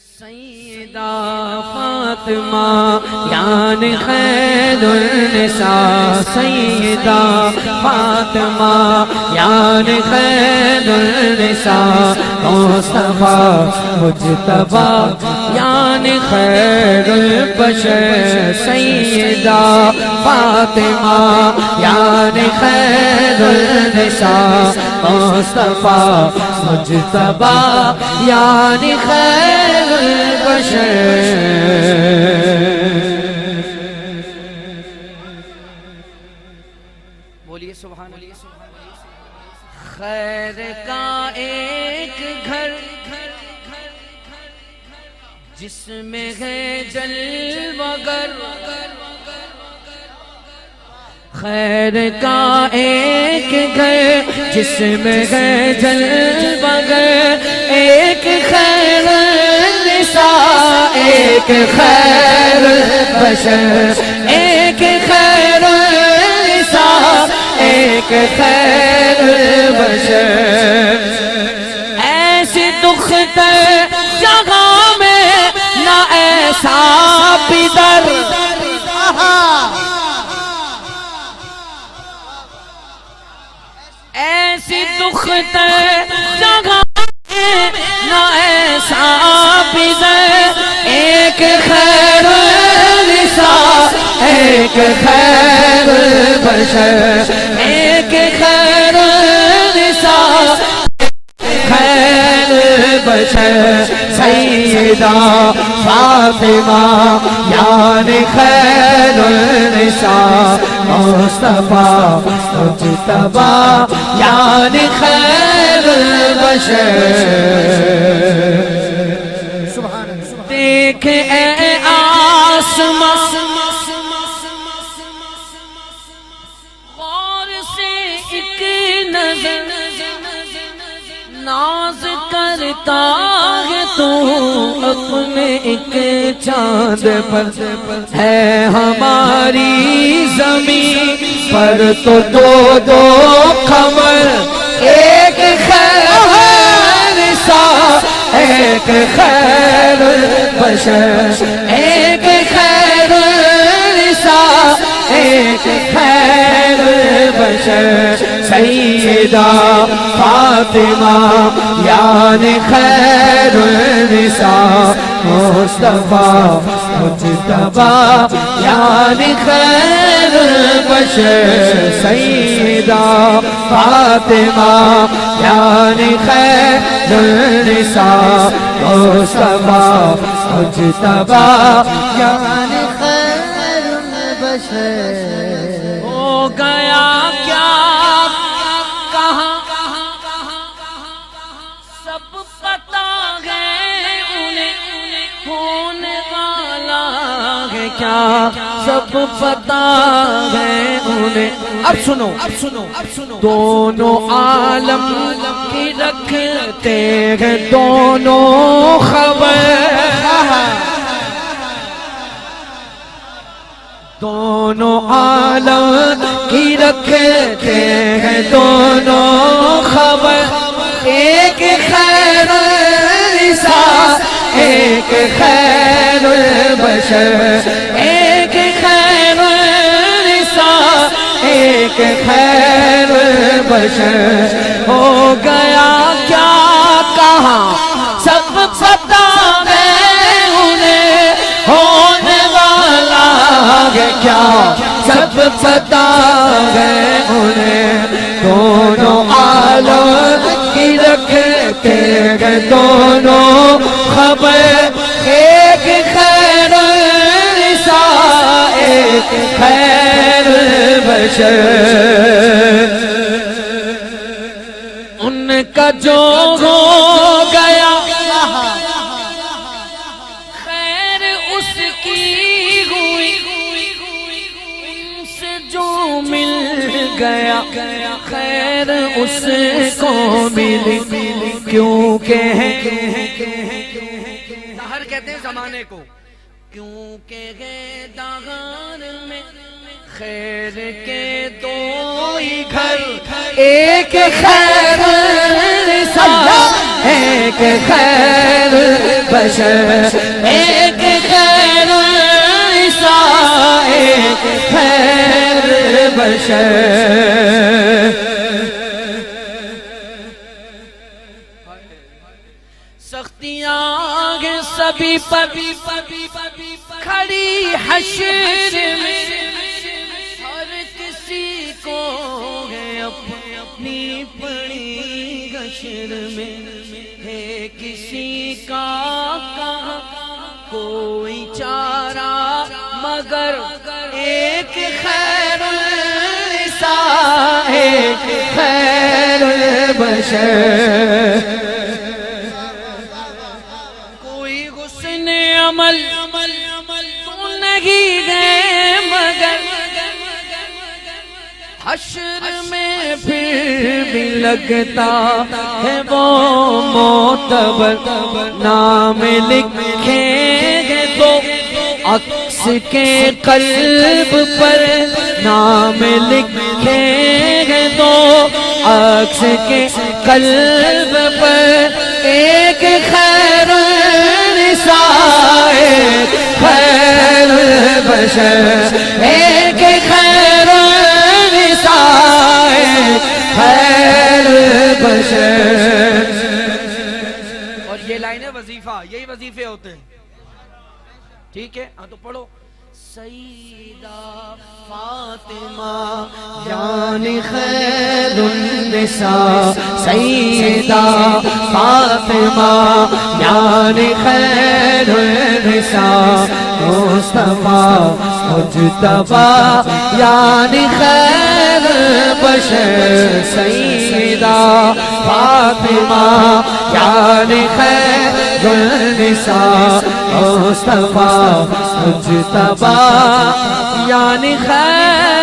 سیدہ فاطمہ یعنی خیر النساء، سیدہ فاطمہ یعنی خیر النساء، مصطفیٰ مجتبی یعنی خیر البشر، سیدہ فاطمہ یعنی خیر النساء، مصطفیٰ مجتبی یعنی خیر البشر۔ بولیے سبحان اللہ۔ خیر کا ایک گھر جس میں ہے جلوہ گر، خیر کا ایک گھر جس میں ہے جلوہ گر، ایک خیر النساء ایک خیر البشر، ایک خیر النساء ایک خیر البشر۔ ایسی دختر جگہ میں نہ ایسا پدر، ایسی دختر جگہ میں نہ ایسا پدر، ایک خیر النساء ایک خیر البشر، ایک خیر النساء خیر البشر۔ سیدہ فاطمہ یعنی خیر النساء، مصطفیٰ مجتبی یعنی خیر البشر۔ دیکھ اے آسماں غور سے ایک نظر، ناز کرتا ہے تو اپنے ایک چاند پر، ہے ہماری زمین پر تو دو دو قمر، ایک خیر النساء ایک خیر البشر، ایک خیر النساء ایک خیر البشر۔ سیدہ فاطمہ یعنی خیر النساء، مصطفیٰ مجتبی یعنی خیر البشر۔ سیدہ فاطمہ یعنی خیر النساء، مصطفیٰ مجتبی یعنی خیر البشر۔ ہو گیا کیا کہاں سب پتا ہے انہیں، ہونے والا ہے کیا سب پتا ہے انہیں۔ اب سنو دونوں عالم کی رکھتے ہیں دونوں خبر، دونوں عالم کی رکھتے ہیں دونوں خبر، ایک خیر النساء ایک خیر البشر، ایک خیر النساء ایک خیر البشر۔ ہو گیا کیا کہاں سب پتا ہے انہیں، ہونے والا ہے کیا سب پتا ہے انہیں، دونوں عالم کی رکھتے ہیں دونوں خبر، ایک خیر النساء ایک خیر البشر۔ ان کا جو ہو گیا خیر اس کی ہوئی، ان سے جو مل گیا خیر اس کو ملی، کیونکہ دہر کہتے ہیں زمانے کو، کیونکہ ہے دہر میں خیر کے دو ہی گھر، ایک خیر النساء ایک خیر البشر، ایک خیر النساء، ایک خیر البشر۔ سختیاں ہیں سبھی پر کھڑی حشر میں، ہر کسی کو ہے اپنی پڑی حشر میں، ہے کسی کا کہاں کوئی چارہ مگر ایک خیر النساء، ایک خیر البشر۔ عمل تو نہیں ہے مگر حشر میں پھر بھی لگتا ہے وہ معتبر، نام لکھیں گے تو عکس کے قلب پر، نام لکھیں گے تو عکس کے قلب پر، ایک خیر ایک خیر البشر، ایک خیر النساء، ایک خیر البشر۔ اور یہ لائنیں وظیفہ، یہی وظیفے ہوتے ہیں، ٹھیک ہے؟ ہاں تو پڑھو۔ سیدہ فاطمہ یعنی خیر النساء، سیدہ فاطمہ یعنی خیر النساء، مصطفیٰ مجتبیٰ یعنی خیر البشر، سیدہ فاطمہ یعنی خیر النساء، مصطفیٰ مجتبیٰ یعنی خیر